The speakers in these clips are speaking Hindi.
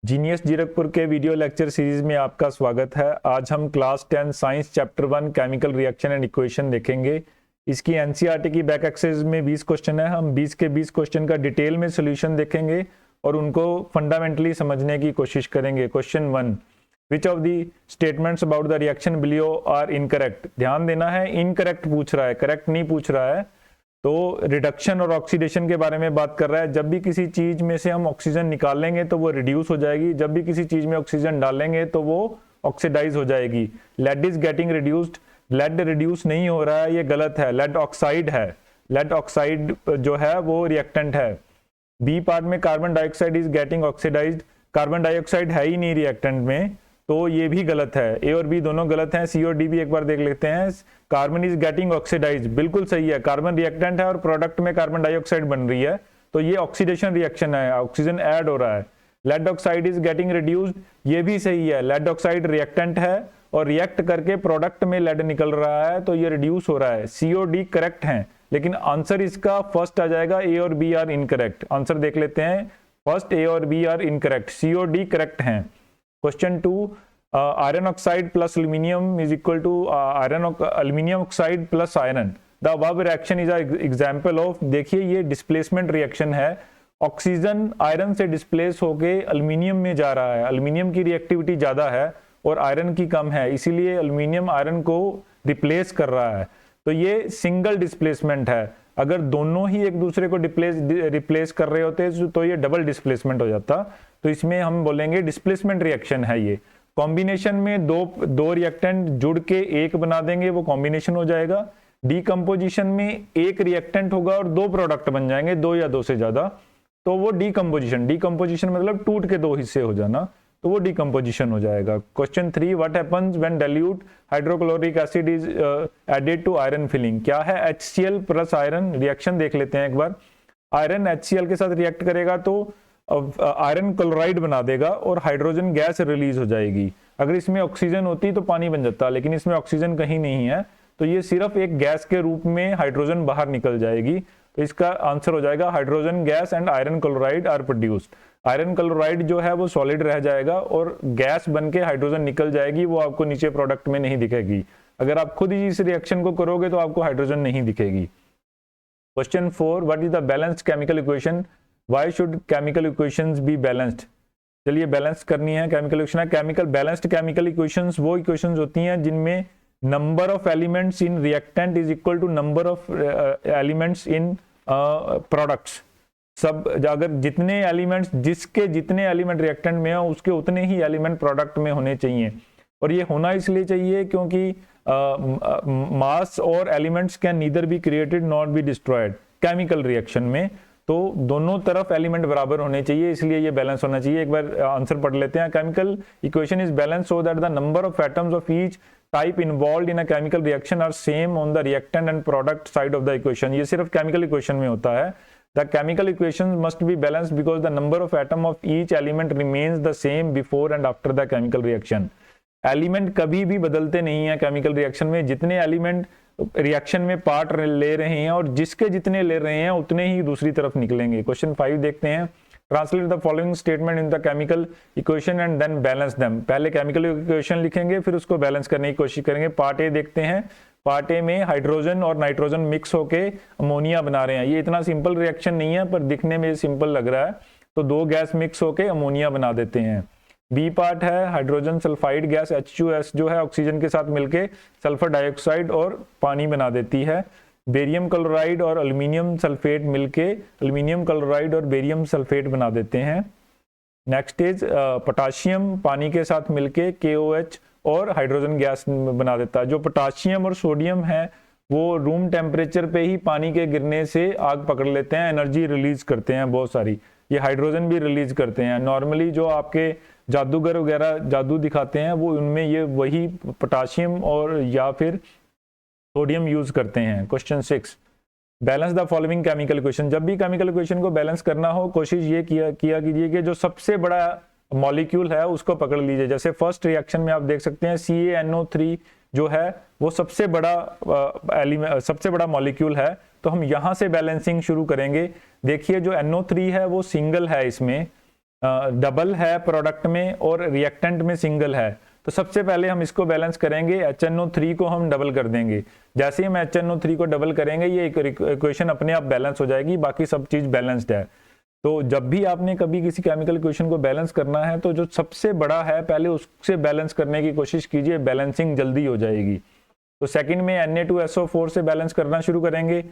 जीनियस जीरकपुर के वीडियो लेक्चर सीरीज में आपका स्वागत है। आज हम class 10 science chapter 1 chemical reaction and equation देखेंगे। इसकी एनसीईआरटी की बैक एक्सरसाइज में 20 क्वेश्चन है। हम 20 के 20 क्वेश्चन का डिटेल में सोल्यूशन देखेंगे और उनको फंडामेंटली समझने की कोशिश करेंगे। Question 1, which of the statements about the reaction below are incorrect. ध्यान देना है, इनकरेक्ट पूछ रहा है, करेक्ट नहीं पूछ रहा है। तो रिडक्शन और ऑक्सीडेशन के बारे में बात कर रहा है। जब भी किसी चीज में से हम ऑक्सीजन निकालेंगे तो वो रिड्यूस हो जाएगी, जब भी किसी चीज में ऑक्सीजन डालेंगे तो वो ऑक्सीडाइज हो जाएगी। Lead is getting reduced, lead reduce नहीं हो रहा है, ये गलत है, लेड ऑक्साइड है। लेड ऑक्साइड जो है वो रिएक्टेंट है। बी पार्ट में carbon dioxide is getting oxidised, carbon dioxide है ही नहीं रिएक्टेंट में, तो ये भी गलत है। ए और बी दोनों गलत हैं। सी और डी भी एक बार देख लेते हैं। कार्बन इज गेटिंग ऑक्सीडाइज्ड, बिल्कुल सही है, कार्बन रिएक्टेंट है और प्रोडक्ट में कार्बन डाइऑक्साइड बन रही है, तो ये ऑक्सीडेशन रिएक्शन है, ऑक्सीजन ऐड हो रहा है। Lead oxide is getting reduced, ये भी सही है, लेड ऑक्साइड रिएक्टेंट है और रिएक्ट करके प्रोडक्ट में लेड निकल रहा है, तो ये रिड्यूस हो रहा है। सी और डी करेक्ट हैं, लेकिन आंसर इसका फर्स्ट आ जाएगा, ए और बी आर इनकरेक्ट। आंसर देख लेते हैं, फर्स्ट ए और बी आर इनकरेक्ट, सी और डी करेक्ट हैं। Question 2, iron oxide plus aluminium is equal to aluminium oxide plus iron. The above reaction is an example of, देखिए ये डिस्प्लेसमेंट रिएक्शन है। ऑक्सीजन आयरन से डिस्प्लेस होके अल्मीनियम में जा रहा है, अल्मीनियम की रिएक्टिविटी ज्यादा है और आयरन की कम है, इसीलिए अल्मीनियम आयरन को रिप्लेस कर रहा है। तो ये सिंगल डिस्प्लेसमेंट है। अगर दोनों ही एक दूसरे को रिप्लेस कर रहे होते तो ये डबल डिस्प्लेसमेंट हो जाता, तो इसमें हम बोलेंगे डिस्प्लेसमेंट रिएक्शन है ये। कॉम्बिनेशन में दो रिएक्टेंट जुड़ के एक बना देंगे, वो कॉम्बिनेशन हो जाएगा। डीकम्पोजिशन में एक रिएक्टेंट होगा और दो प्रोडक्ट बन जाएंगे, दो या दो से ज्यादा, तो वो डीकम्पोजिशन। डीकम्पोजिशन मतलब टूट के दो हिस्से हो जाना, तो वो डीकम्पोजिशन हो जाएगा। Question 3, what happens when dilute hydrochloric acid is added to iron filing. क्या है HCl प्लस आयरन। रिएक्शन देख लेते हैं एक बार। आयरन HCl के साथ रिएक्ट करेगा तो आयरन क्लोराइड बना देगा और हाइड्रोजन गैस रिलीज हो जाएगी। अगर इसमें ऑक्सीजन होती तो पानी बन जाता, लेकिन इसमें ऑक्सीजन कहीं नहीं है, तो ये सिर्फ एक गैस के रूप में हाइड्रोजन बाहर निकल जाएगी। तो इसका आंसर हो जाएगा hydrogen gas and iron chloride are produced. Iron chloride जो है वो सॉलिड रह जाएगा और गैस बन के हाइड्रोजन निकल जाएगी, वो आपको नीचे प्रोडक्ट में नहीं दिखेगी। अगर आप खुद ही इस रिएक्शन को करोगे तो आपको हाइड्रोजन नहीं दिखेगी। Question 4, what is the balanced chemical equation. Why should chemical equations be balanced? चलिए बैलेंस करनी है chemical equation. Chemical balanced chemical equations वो इक्वेशंस होती हैं जिनमें number of elements in reactant is equal to number of elements in products. सब अगर जितने एलिमेंट्स, जिसके जितने एलिमेंट रिएक्टेंट में हो उसके उतने ही एलिमेंट प्रोडक्ट में होने चाहिए। और ये होना इसलिए चाहिए क्योंकि मास और elements can neither be created not be destroyed. Chemical reaction में तो दोनों तरफ एलिमेंट बराबर होने चाहिए, इसलिए ये बैलेंस होना चाहिए। एक बार आंसर पढ़ लेते हैं। Chemical equation is balance so that the number of atoms of each type involved in a chemical reaction are same on the reactant and product side of the equation. ये सिर्फ केमिकल इक्वेशन में होता है। The chemical equation must be balanced because the number of atom of each element remains the same before and after the chemical reaction. Element कभी भी बदलते नहीं है केमिकल रिएक्शन में। जितने एलिमेंट रिएक्शन में पार्ट ले रहे हैं और जिसके जितने ले रहे हैं उतने ही दूसरी तरफ निकलेंगे। क्वेश्चन 5 देखते हैं। Translate the following statement in the chemical equation and then balance them. पहले केमिकल इक्वेशन लिखेंगे, फिर उसको बैलेंस करने की कोशिश करेंगे। पार्ट ए देखते हैं। पार्ट ए में हाइड्रोजन और नाइट्रोजन मिक्स होके अमोनिया बना रहे हैं। ये इतना सिंपल रिएक्शन नहीं है, पर दिखने में सिंपल लग रहा है। तो दो गैस मिक्स होके अमोनिया बना देते हैं। बी पार्ट है हाइड्रोजन सल्फाइड गैस H2S जो है ऑक्सीजन के साथ मिलके सल्फर डाइऑक्साइड और पानी बना देती है। बेरियम क्लोराइड और एल्यूमिनियम सल्फेट मिलके एल्यूमिनियम क्लोराइड और बेरियम सल्फेट बना देते हैं। नेक्स्ट इज पोटाशियम पानी के साथ मिलके KOH और हाइड्रोजन गैस बना देता है। जो पोटाशियम और सोडियम है वो रूम टेम्परेचर पे ही पानी के गिरने से आग पकड़ लेते हैं, एनर्जी रिलीज करते हैं बहुत सारी। ये हाइड्रोजन भी रिलीज करते हैं। नॉर्मली जो आपके जादूगर वगैरह जादू दिखाते हैं वो उनमें ये वही पोटाशियम और या फिर सोडियम यूज करते हैं। Question 6, balance the following chemical equation. जब भी केमिकल इक्वेशन को बैलेंस करना हो कोशिश ये किया कीजिए कि जो सबसे बड़ा मॉलिक्यूल है उसको पकड़ लीजिए। जैसे फर्स्ट रिएक्शन में आप देख सकते हैं CaNO3 जो है वो सबसे बड़ा मॉलिक्यूल है, तो हम यहां से बैलेंसिंग शुरू करेंगे। देखिए जो NO3 है वो सिंगल है, इसमें डबल है प्रोडक्ट में और रिएक्टेंट में सिंगल है, तो सबसे पहले हम इसको बैलेंस करेंगे, HNO3 को हम डबल कर देंगे। जैसे ही हम HNO3 को डबल करेंगे ये इक्वेशन अपने आप बैलेंस हो जाएगी, बाकी सब चीज बैलेंस्ड है। तो जब भी आपने कभी किसी केमिकल इक्वेशन को बैलेंस करना है तो जो सबसे बड़ा है पहले उससे बैलेंस करने की कोशिश कीजिए, बैलेंसिंग जल्दी हो जाएगी। तो सेकंड में Na2SO4 से बैलेंस करना शुरू करेंगे,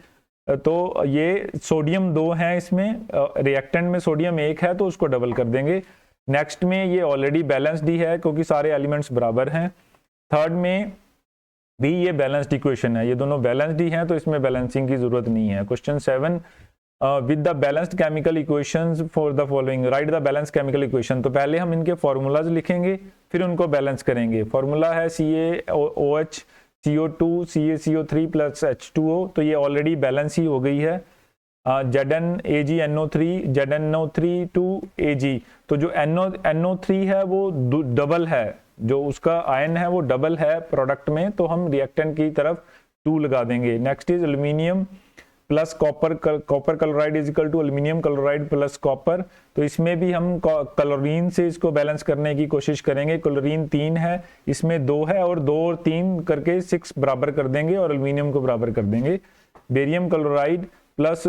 तो ये सोडियम 2 है, इसमें रिएक्टेंट में सोडियम 1 है तो उसको डबल कर देंगे। नेक्स्ट में ये ऑलरेडी बैलेंस्ड ही है क्योंकि सारे एलिमेंट्स बराबर हैं। थर्ड में भी ये बैलेंस्ड इक्वेशन है, ये दोनों बैलेंस्ड ही हैं तो इसमें बैलेंसिंग की जरूरत नहीं है। Question 7, with the balanced chemical equations for the following right the balance chemical equation. तो पहले हम इनके फॉर्मूलाज लिखेंगे फिर उनको बैलेंस करेंगे। फॉर्मूला है CaOH CO2 CaCO3 plus H2O, तो ये ऑलरेडी बैलेंस ही हो गई है। ZnAgNO3 ZnO3 to Ag, तो जो NO3 है वो डबल है, जो उसका आयन है वो डबल है प्रोडक्ट में, तो हम रिएक्टेंट की तरफ 2 लगा देंगे। Next is aluminium plus copper chloride is equal to aluminium chloride plus copper, तो इसमें भी हम क्लोरीन से इसको बैलेंस करने की कोशिश करेंगे। क्लोरीन 3 है, इसमें 2 है और 2 और 3 करके 6 बराबर कर देंगे और एल्यूमिनियम को बराबर कर देंगे। Barium chloride plus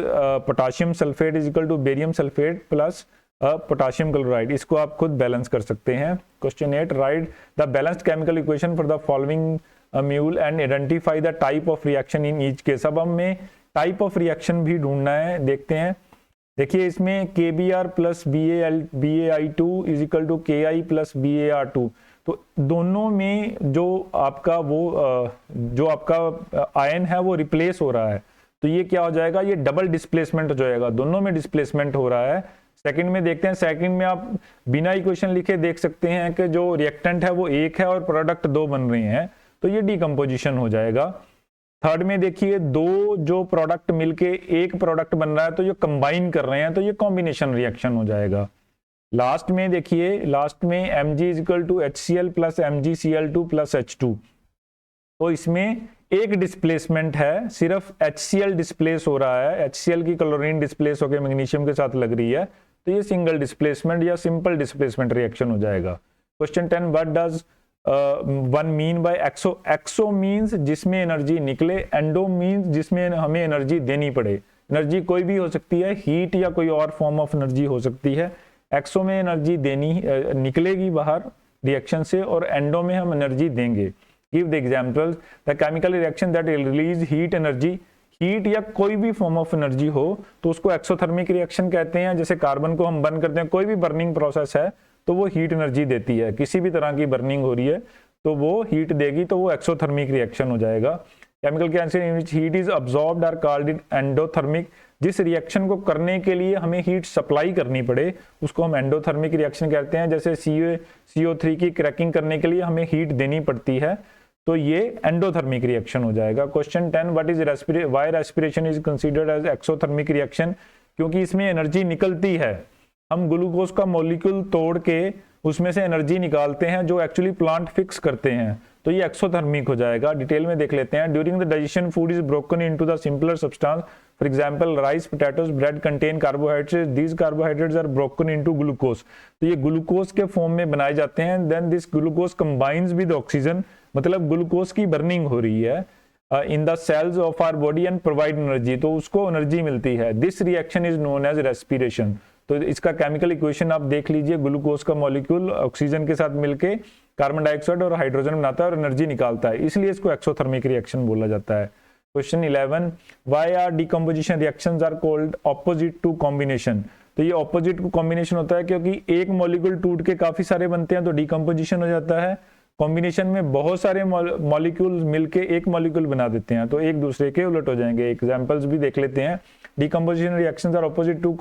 potassium sulphate is equal to barium sulphate plus potassium chloride, इसको आप खुद बैलेंस कर सकते हैं। Question 8, write the balanced chemical equation for the following mule and identify the type of reaction in each case. अब हमें टाइप ऑफ रिएक्शन भी ढूंढना है, देखते हैं। देखिए इसमें KBr plus BaI2 is equal to KI plus BaR2, तो दोनों में जो आपका आयन है वो रिप्लेस हो रहा है, तो ये क्या हो जाएगा, ये डबल डिस्प्लेसमेंट हो जाएगा, दोनों में डिस्प्लेसमेंट हो रहा है। सेकंड में देखते हैं, सेकंड में आप बिना इक्वेशन लिखे देख सकते हैं कि जो रिएक्टेंट है वो 1 है और प्रोडक्ट 2 बन रहे हैं, तो ये डिकम्पोजिशन हो जाएगा। थर्ड में देखिए 2 जो प्रोडक्ट मिलके 1 प्रोडक्ट बन रहा है तो ये कंबाइन कर रहे हैं, तो ये कॉम्बिनेशन रिएक्शन हो जाएगा। लास्ट में देखिए, लास्ट में Mg is equal to HCl plus MgCl2 plus H2, तो इसमें एक डिस्प्लेसमेंट है, सिर्फ HCl डिस्प्लेस हो रहा है, HCl की क्लोरीन डिस्प्लेस होकर मैग्नीशियम के साथ लग रही है, तो ये सिंगल डिस्प्लेसमेंट या सिंपल डिस्प्लेसमेंट रिएक्शन हो जाएगा। Question 10, what does one mean by exo. Exo means जिसमें एनर्जी निकले, एंडो मीन्स जिसमें हमें एनर्जी देनी पड़े। एनर्जी कोई भी हो सकती है, हीट या कोई और फॉर्म ऑफ एनर्जी हो सकती है। एक्सो में एनर्जी देनी निकलेगी बाहर रिएक्शन से और एंडो में हम एनर्जी देंगे। Give the examples, the chemical reaction that release heat energy. Heat या कोई भी फॉर्म ऑफ एनर्जी हो तो उसको एक्सोथर्मिक रिएक्शन कहते हैं। जैसे कार्बन को हम बर्न करते हैं, कोई भी बर्निंग प्रोसेस है तो वो हीट एनर्जी देती है, किसी भी तरह की बर्निंग हो रही है तो वो हीट देगी, तो वो एक्सोथर्मिक रिएक्शन हो जाएगा। Chemical reaction in which heat is absorbed are called endothermic. जिस रिएक्शन को करने के लिए हमें हीट सप्लाई करनी पड़े उसको हम एंडोथर्मिक रिएक्शन कहते हैं। जैसे CO3 की क्रैकिंग करने के लिए हमें हीट देनी पड़ती है, तो ये एंडोथर्मिक रिएक्शन हो जाएगा। Question 10, what is why respiration is considered as exothermic reaction. क्योंकि इसमें एनर्जी निकलती है, हम ग्लूकोज का मॉलिक्यूल तोड़ के उसमें से एनर्जी निकालते हैं जो एक्चुअली प्लांट फिक्स करते हैं, तो ये एक्सोथर्मिक हो जाएगा। डिटेल में देख लेते हैं। During the digestion food is broken into the simpler substance, for example rice, potatoes, bread contain carbohydrates, these carbohydrates are broken into glucose, तो ये ग्लूकोज के फॉर्म में बनाए जाते हैं। Then this glucose combines with oxygen, मतलब ग्लूकोज की बर्निंग हो रही है in the cells of our body and provide energy, तो उसको एनर्जी मिलती है। This reaction is known as respiration. तो इसका केमिकल इक्वेशन आप देख लीजिए, ग्लूकोज का मॉलिक्यूल ऑक्सीजन के साथ मिलके कार्बन डाइऑक्साइड और हाइड्रोजन बनाता है और एनर्जी निकालता है, इसलिए इसको एक्सोथर्मिक रिएक्शन बोला जाता है। Question 11, why are decomposition reactions are called opposite to combination. तो ये ऑपोजिट टू कॉम्बिनेशन होता है क्योंकि एक मॉलिक्यूल टूट के काफी सारे बनते हैं तो डिकम्पोजिशन हो जाता है। कॉम्बिनेशन में बहुत सारे मॉलिक्यूल मिलके एक मॉलिक्यूल बना देते हैं तो एक दूसरे के उलट हो जाएंगे। एग्जांपल्स भी देख लेते हैं। Decomposition reactions are opposite to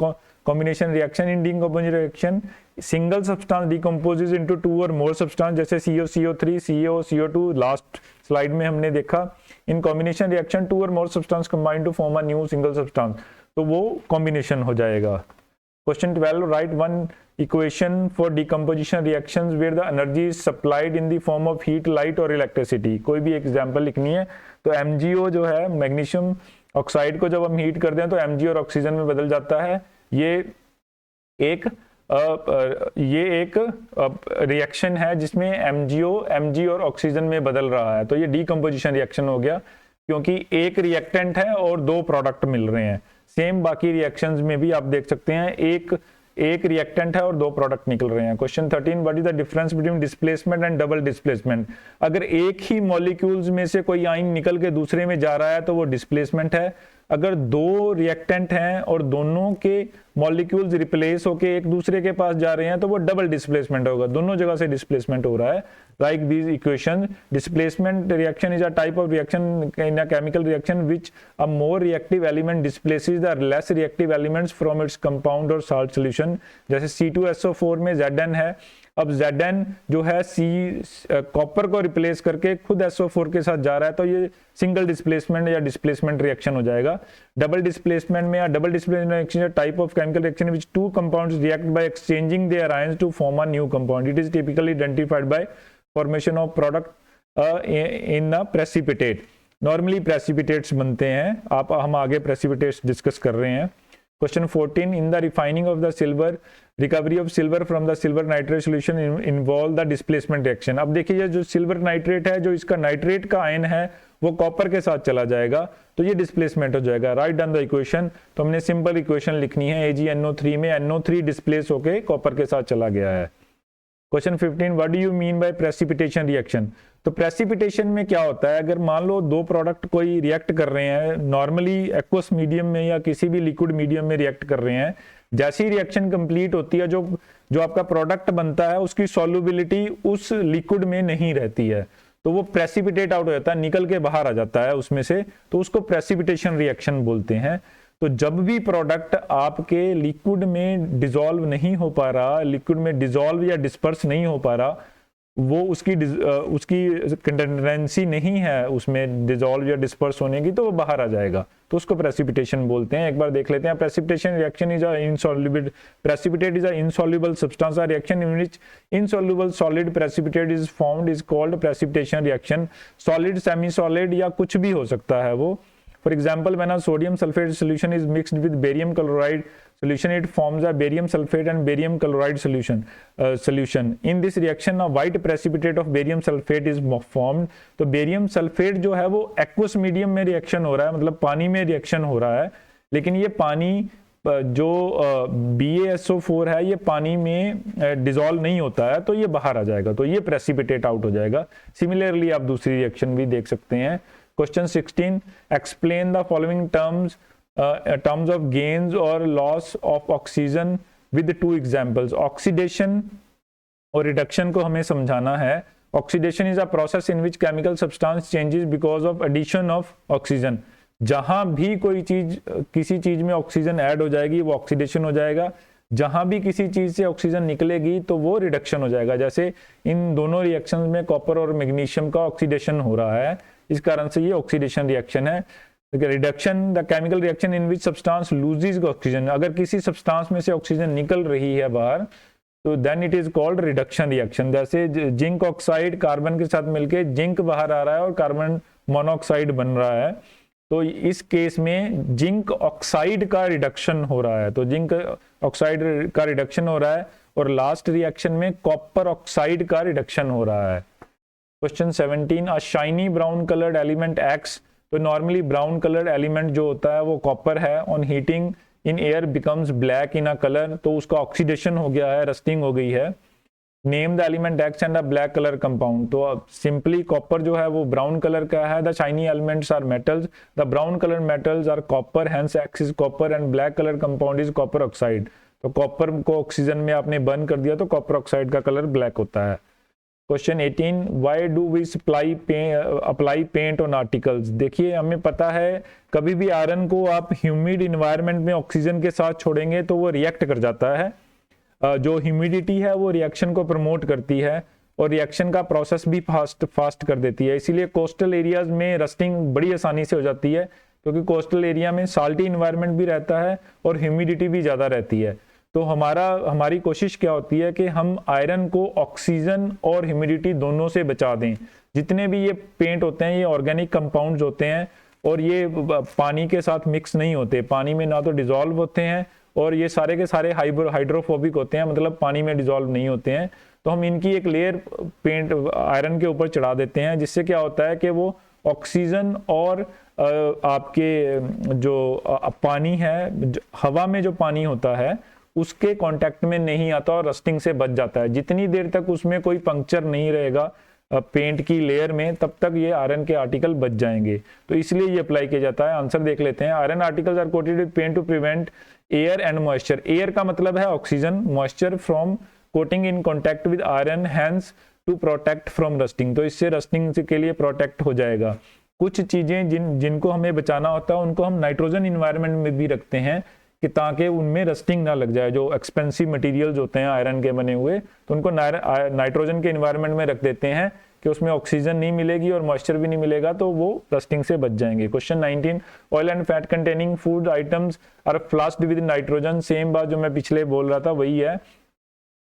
combination reaction. In decomposition reaction single substance decomposes into 2 और मोर सब्सटेंस, जैसे CO3 CO CO2 last slide में हमने देखा। इन कॉम्बिनेशन रिएक्शन 2 और more substance combine to form a new single substance, तो वो कॉम्बिनेशन हो जाएगा। Question 12, write one equation for decomposition reactions where the energy is supplied in the form of heat, light और इलेक्ट्रिसिटी। कोई भी एग्जांपल लिखनी है तो MgO जो है मैग्नीशियम ऑक्साइड को जब हम हीट करते हैं तो Mg और ऑक्सीजन में बदल जाता है। ये एक ये एक रिएक्शन है जिसमें MgO Mg और ऑक्सीजन में बदल रहा है, तो ये डीकम्पोजिशन रिएक्शन हो गया, क्योंकि एक रिएक्टेंट है और दो प्रोडक्ट मिल रहे हैं। सेम बाकी रिएक्शंस में भी आप देख सकते हैं, एक रिएक्टेंट है और दो प्रोडक्ट निकल रहे हैं। Question 13, what is the difference between displacement and double displacement. अगर एक ही मॉलिक्यूल्स में से कोई आयन निकल के दूसरे में जा रहा है तो वो डिस्प्लेसमेंट है। अगर दो रिएक्टेंट हैं और दोनों के मॉलिक्यूल्स रिप्लेस होके एक दूसरे के पास जा रहे हैं तो वो डबल डिस्प्लेसमेंट होगा, दोनों जगह से डिस्प्लेसमेंट हो रहा है। Like these equation, displacement reaction is a type of reaction in a chemical reaction which a more reactive element displaces the less reactive elements from its compound और साल्ट सॉल्यूशन। जैसे C2SO4 में Zn है, अब Zn जो है कॉपर को रिप्लेस करके खुद SO4 के साथ जा रहा है, तो ये सिंगल डिस्प्लेसमेंट या डिस्प्लेसमेंट रिएक्शन हो जाएगा। डबल डिस्प्लेसमेंट में या double displacement reaction type of chemical reaction which two compounds react by exchanging their ions to form a new compound. It is typically identified by formation of product in a precipitate. Normally precipitates बनते हैं, हम आगे प्रेसिपिटेट्स डिस्कस कर रहे हैं। Question 14, in the refining of the silver, recovery of silver from the silver nitrate solution involve the displacement reaction। अब देखिए जो सिल्वर नाइट्रेट है, जो इसका नाइट्रेट का आयन है वो कॉपर के साथ चला जाएगा, तो ये डिस्प्लेसमेंट हो जाएगा। राइट डाउन द इक्वेशन, तो हमने सिंपल इक्वेशन लिखनी है। AgNO3 में NO3 डिस्प्लेस होके कॉपर के साथ चला गया है। Question 15, what do you mean by precipitation reaction. तो प्रेसिपिटेशन में क्या होता है, अगर मान लो दो प्रोडक्ट कोई रिएक्ट कर रहे हैं, नॉर्मली एक्वस मीडियम में या किसी भी लिक्विड मीडियम में रिएक्ट कर रहे हैं, जैसी ही रिएक्शन कंप्लीट होती है, जो आपका प्रोडक्ट बनता है उसकी सॉल्युबिलिटी उस लिक्विड में नहीं रहती है, तो वो प्रेसिपिटेट आउट हो जाता है, निकल के बाहर आ जाता है उसमें से, तो उसको प्रेसिपिटेशन रिएक्शन बोलते हैं। तो जब भी प्रोडक्ट आपके लिक्विड में डिसॉल्व नहीं हो पा रहा, लिक्विड में डिसॉल्व या डिस्पर्स नहीं हो पा रहा, वो उसकी कंटेंडेंसी नहीं है उसमें डिसॉल्व या डिस्पर्स होने की, तो वो बाहर आ जाएगा, तो उसको प्रेसिपिटेशन बोलते हैं। एक बार देख लेते हैं। Precipitation reaction is a insoluble, precipitate is a insoluble substance, a reaction in which insoluble solid precipitate is formed is called precipitation reaction. Solid, semi solid या कुछ भी हो सकता है वो। For example, when a sodium sulfate solution is mixed with barium chloride solution, it forms a barium sulfate and barium chloride solution. In this reaction, a white precipitate of barium sulfate is formed. तो barium sulfate जो है वो aqueous medium में रिएक्शन हो रहा है, मतलब पानी में रिएक्शन हो रहा है, लेकिन ये पानी जो BaSO4 है ये पानी में डिसॉल्व नहीं होता है, तो ये बाहर आ जाएगा, तो ये प्रेसिपिटेट आउट हो जाएगा। सिमिलरली आप दूसरी रिएक्शन भी देख सकते हैं। Question 16, explain the following terms of gains or loss of oxygen with two examples। Oxidation और reduction को हमें समझाना है। Oxidation is a process in which chemical substance changes because of addition of oxygen। जहां भी कोई चीज, किसी चीज में ऑक्सीजन ऐड हो जाएगी वो ऑक्सीडेशन हो जाएगा, जहां भी किसी चीज से ऑक्सीजन निकलेगी तो वो रिडक्शन हो जाएगा। जैसे इन दोनों रिएक्शंस में कॉपर और मैग्नीशियम का ऑक्सीडेशन हो रहा है, इस कारण से ये ऑक्सीडेशन रिएक्शन है। Reduction, the chemical reaction in which substance loses oxygen. अगर किसी सब्सटेंस में से ऑक्सीजन निकल रही है बाहर, तो then it is called reduction reaction. जैसे जिंक ऑक्साइड कार्बन के साथ मिलके जिंक बाहर आ रहा है और कार्बन मोनोऑक्साइड बन रहा है, तो इस केस में जिंक ऑक्साइड का रिडक्शन हो रहा है, तो जिंक ऑक्साइड का रिडक्शन हो रहा है, और लास्ट रिएक्शन में कॉपर ऑक्साइड का रिडक्शन हो रहा है। क्वेश्चन 17, अ shiny brown coloured element X। तो नॉर्मली ब्राउन कलर्ड एलिमेंट जो होता है वो कॉपर है, on heating in air becomes black in a colour, तो उसका ऑक्सीडेशन हो गया है, रस्टिंग हो गई है। Name the element X and a black colour compound. तो अब सिंपली कॉपर जो है वो ब्राउन कलर का है। The shiny elements are metals, the brown colour metals are copper, hence X is copper and black colour compound is copper oxide. तो कॉपर को ऑक्सीजन में आपने बर्न कर दिया तो कॉपर ऑक्साइड का कलर ब्लैक होता है। Question 18, why do we apply paint on articles. देखिए हमें पता है कभी भी आयरन को आप ह्यूमिड इन्वायरमेंट में ऑक्सीजन के साथ छोड़ेंगे तो वो रिएक्ट कर जाता है। जो ह्यूमिडिटी है वो रिएक्शन को प्रमोट करती है और रिएक्शन का प्रोसेस भी फास्ट कर देती है। इसीलिए कोस्टल एरियाज में रस्टिंग बड़ी आसानी से हो जाती है, क्योंकि कोस्टल एरिया में साल्टी इन्वायरमेंट भी रहता है और ह्यूमिडिटी भी ज़्यादा रहती है। तो हमारी कोशिश क्या होती है कि हम आयरन को ऑक्सीजन और ह्यूमिडिटी दोनों से बचा दें। जितने भी ये पेंट होते हैं ये ऑर्गेनिक कंपाउंड्स होते हैं और ये पानी के साथ मिक्स नहीं होते, पानी में ना तो डिसॉल्व होते हैं और ये सारे के सारे हाइड्रोफोबिक होते हैं, मतलब पानी में डिजोल्व नहीं होते हैं। तो हम इनकी एक लेयर पेंट आयरन के ऊपर चढ़ा देते हैं, जिससे क्या होता है कि वो ऑक्सीजन और आपके जो पानी है, हवा में जो पानी होता है उसके कांटेक्ट में नहीं आता और रस्टिंग से बच जाता है। जितनी देर तक उसमें कोई पंक्चर नहीं रहेगा पेंट की लेयर में, तब तक ये आयरन के आर्टिकल बच जाएंगे। तो इसलिए ये अप्लाई किया जाता है। आंसर देख लेते हैं। Iron articles are coated with paint to prevent air and moisture. Air का मतलब है oxygen, moisture from coating in contact with iron, hence to protect from rusting. तो इससे रस्टिंग के लिए प्रोटेक्ट हो जाएगा। कुछ चीजें जिनको हमें बचाना होता है उनको हम नाइट्रोजन इन्वायरमेंट में भी रखते हैं कि ताकि उनमें रस्टिंग ना लग जाए। जो एक्सपेंसिव मटेरियल्स होते हैं आयरन के बने हुए, तो उनको नाइट्रोजन के इन्वायरमेंट में रख देते हैं कि उसमें ऑक्सीजन नहीं मिलेगी और मॉइस्चर भी नहीं मिलेगा, तो वो रस्टिंग से बच जाएंगे। Question 19, oil and fat containing food items are flushed with nitrogen. Same बात जो मैं पिछले बोल रहा था वही है।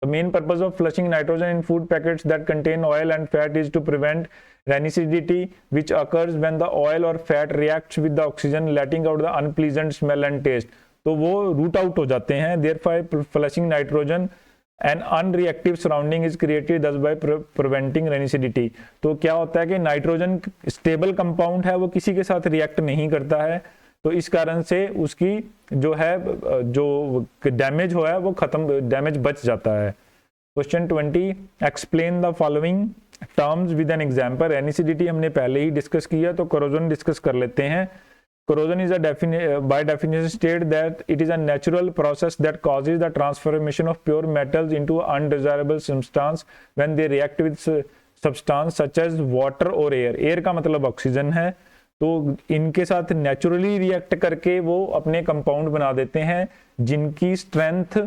The main purpose of flushing nitrogen in food packets that contain oil and fat is to prevent rancidity, which occurs when the oil or fat reacts with the oxygen, letting out the unpleasant smell and taste. तो वो रूट आउट हो जाते हैं। Therefore, flushing nitrogen and unreactive surrounding is created thus by preventing rancidity. तो क्या होता है कि नाइट्रोजन स्टेबल कंपाउंड है, वो किसी के साथ रिएक्ट नहीं करता है, तो इस कारण से उसकी जो है जो डैमेज हुआ है वो खत्म, डैमेज बच जाता है। Question 20, explain the following terms with an example. एनएसिडिटी हमने पहले ही डिस्कस किया, तो कोरोजन डिस्कस कर लेते हैं। Corrosion is by definition state that it is a natural process that causes the transformation of pure metals into undesirable substance when they react with substance such as water और एयर। एयर का मतलब ऑक्सीजन है, तो इनके साथ नेचुरली रिएक्ट करके वो अपने कंपाउंड बना देते हैं जिनकी स्ट्रेंथ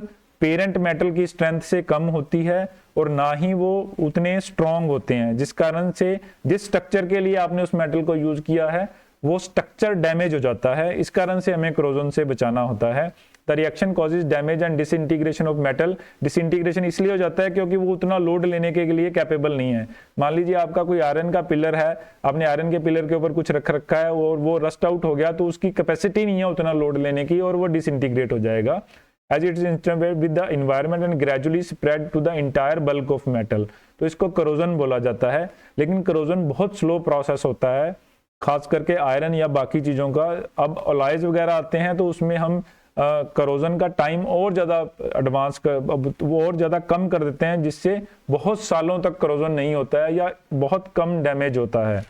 पेरेंट मेटल की स्ट्रेंथ से कम होती है और ना ही वो उतने स्ट्रॉन्ग होते हैं, जिस कारण से जिस स्ट्रक्चर के लिए आपने उस मेटल को यूज किया है वो स्ट्रक्चर डैमेज हो जाता है। इस कारण से हमें कोरोजन से बचाना होता है। The reaction causes damage and disintegration of metal. Disintegration इसलिए हो जाता है क्योंकि वो उतना लोड लेने के लिए कैपेबल नहीं है। मान लीजिए आपका कोई आयरन का पिलर है, आपने आयरन के पिलर के ऊपर कुछ रख रखा है और वो रस्ट आउट हो गया, तो उसकी कैपेसिटी नहीं है उतना लोड लेने की और वो डिसइंटीग्रेट हो जाएगा as it is interacted with the environment and gradually spread to the entire bulk of metal। तो इसको करोजन बोला जाता है, लेकिन करोजन बहुत स्लो प्रोसेस होता है, खास करके आयरन या बाकी चीज़ों का। अब अलॉयज वगैरह आते हैं तो उसमें हम करोजन का टाइम और ज़्यादा एडवांस वो और ज़्यादा कम कर देते हैं, जिससे बहुत सालों तक करोजन नहीं होता है या बहुत कम डैमेज होता है।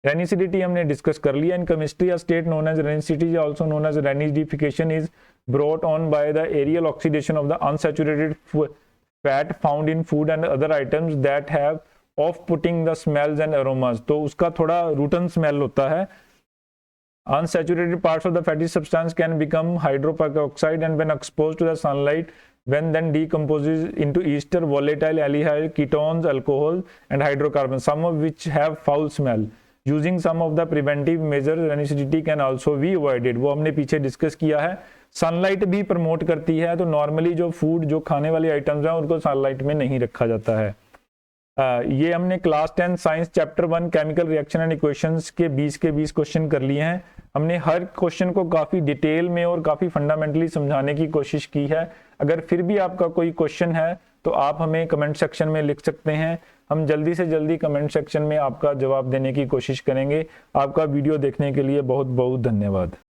रेनिसिडिटी हमने डिस्कस कर लिया। In chemistry a state known as rancidity also known as rancidification is brought on by the aerial oxidation of the unsaturated fat found in food and other items that have off-putting the smells and aromas। तो उसका थोड़ा रूटन स्मेल होता है। Unsaturated parts of the fatty substance can become hydroperoxide and when exposed to the sunlight, when then decomposes into ester, volatile aldehyde, ketones, alcohol and hydrocarbons, some of which have foul smell। Using some of the preventive measures, रेनिसिडिटी can also be avoided। वो हमने पीछे डिस्कस किया है। सनलाइट भी प्रमोट करती है, तो नॉर्मली जो फूड जो खाने वाली आइटम्स हैं उनको सनलाइट में नहीं रखा जाता है। ये हमने class 10 science chapter 1 chemical reaction and equations के 20 क्वेश्चन कर लिए हैं। हमने हर क्वेश्चन को काफ़ी डिटेल में और काफ़ी फंडामेंटली समझाने की कोशिश की है। अगर फिर भी आपका कोई क्वेश्चन है तो आप हमें कमेंट सेक्शन में लिख सकते हैं। हम जल्दी से जल्दी कमेंट सेक्शन में आपका जवाब देने की कोशिश करेंगे। आपका वीडियो देखने के लिए बहुत बहुत धन्यवाद।